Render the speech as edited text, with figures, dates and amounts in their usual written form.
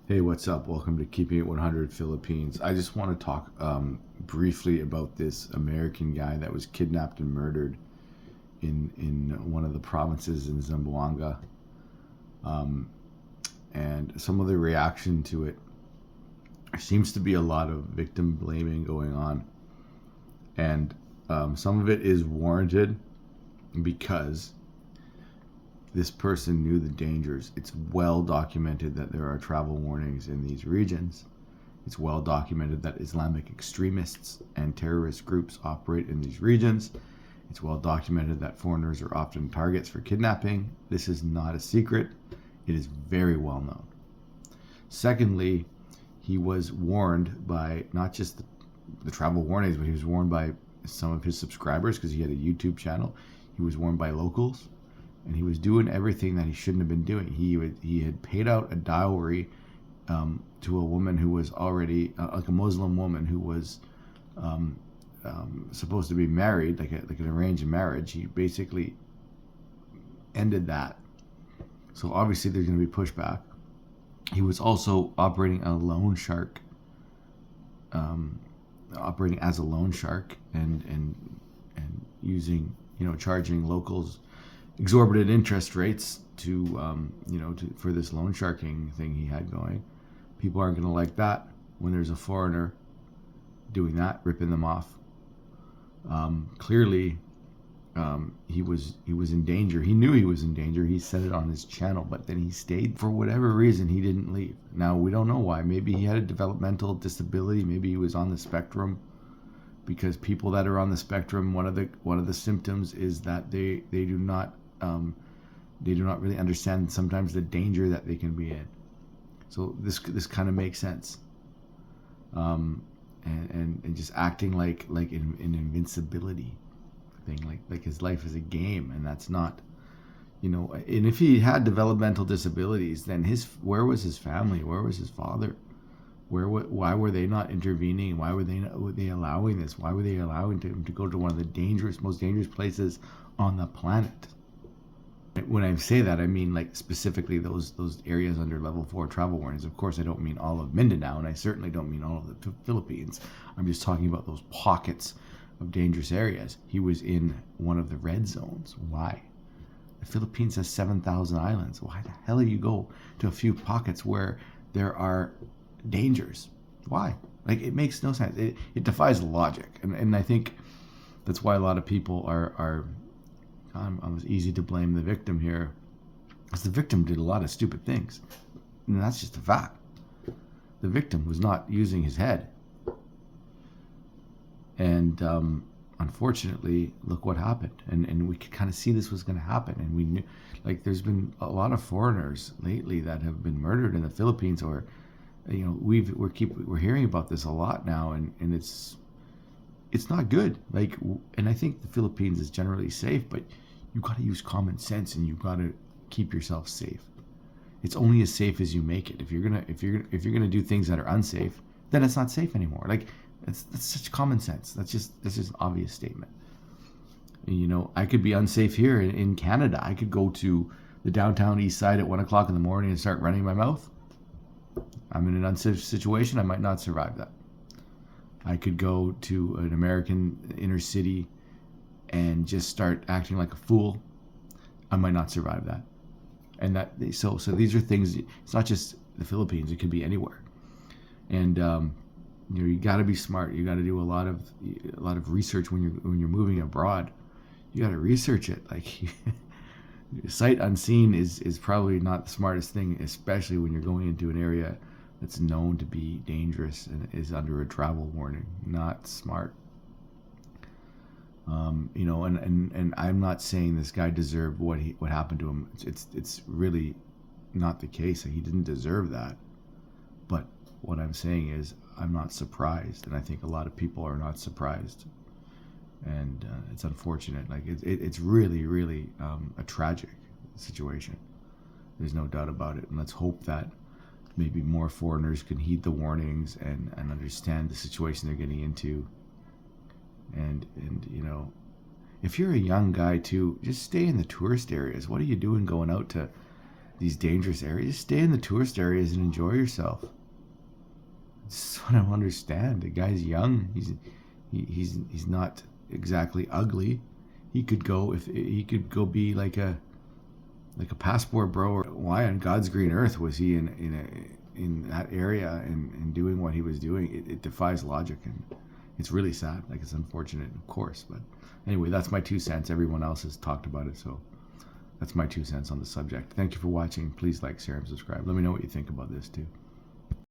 Hey, what's up? Welcome to Keeping It 100 Philippines. I just want to talk briefly about this American guy that was kidnapped and murdered in one of the provinces in Zamboanga. And some of the reaction to it. There seems to be a lot of victim blaming going on. And some of it is warranted because this person knew the dangers. It's well documented that there are travel warnings in these regions. It's well documented that Islamic extremists and terrorist groups operate in these regions. It's well documented that foreigners are often targets for kidnapping. This is not a secret. It is very well known. Secondly, he was warned by not just the travel warnings, but he was warned by some of his subscribers because he had a YouTube channel. He was warned by locals. And he was doing everything that he shouldn't have been doing. He had paid out a dowry to a woman who was already like a Muslim woman who was supposed to be married, like an arranged marriage. He basically ended that. So obviously there's going to be pushback. He was also operating a loan shark, operating as a loan shark, and using charging locals exorbitant interest rates for this loan sharking thing he had going. People aren't going to like that when there's a foreigner doing that, ripping them off. Clearly, he was in danger. He knew he was in danger. He said it on his channel, but then he stayed. For whatever reason, he didn't leave. Now, we don't know why. Maybe he had a developmental disability. Maybe he was on the spectrum. Because people that are on the spectrum, one of the symptoms is that they do not really understand sometimes the danger that they can be in. So this kind of makes sense. And just acting like an invincibility thing, like his life is a game, and that's not, And if he had developmental disabilities, then where was his family? Where was his father? Why were they not intervening? Why were they allowing this? Why were they allowing him to go to one of the most dangerous places on the planet? When I say that, I mean like specifically those areas under level 4 travel warnings. Of course, I don't mean all of Mindanao, and I certainly don't mean all of the Philippines. I'm just talking about those pockets of dangerous areas. He was in one of the red zones. Why? The Philippines has 7,000 islands. Why the hell do you go to a few pockets where there are dangers? Why? Like, it makes no sense. It defies logic, and I think that's why a lot of people are it's easy to blame the victim here, because the victim did a lot of stupid things, and that's just a fact. The victim was not using his head, and unfortunately, look what happened. And we could kind of see this was going to happen, and we knew, like, there's been a lot of foreigners lately that have been murdered in the Philippines, or we're hearing about this a lot now, and it's not good. Like, and I think the Philippines is generally safe, but you got to use common sense, and you got to keep yourself safe. It's only as safe as you make it. If you're gonna do things that are unsafe, then it's not safe anymore. Like, that's such common sense. That's just an obvious statement. I could be unsafe here in Canada. I could go to the downtown east side at 1:00 in the morning and start running my mouth. I'm in an unsafe situation. I might not survive that. I could go to an American inner city and just start acting like a fool. I might not survive that. And so these are things. It's not just the Philippines. It could be anywhere. And you got to be smart. You got to do a lot of research when you're moving abroad. You got to research it. Like, sight unseen is probably not the smartest thing, especially when you're going into an area that's known to be dangerous and is under a travel warning. Not smart. And I'm not saying this guy deserved what happened to him. It's really not the case. He didn't deserve that. But what I'm saying is, I'm not surprised, and I think a lot of people are not surprised. And it's unfortunate. Like, it's really, really a tragic situation. There's no doubt about it. And let's hope that maybe more foreigners can heed the warnings and understand the situation they're getting into. And if you're a young guy too, just stay in the tourist areas. What are you doing going out to these dangerous areas. Stay in the tourist areas and enjoy yourself. That's what I don't understand. The guy's young. He's not exactly ugly. He could go be like a passport bro. Or why on God's green earth was he in that area and doing what he was doing? It defies logic, and it's really sad. Like, it's unfortunate, of course, but anyway, that's my 2 cents. Everyone else has talked about it, so that's my 2 cents on the subject. Thank you for watching. Please like, share, and subscribe. Let me know what you think about this too.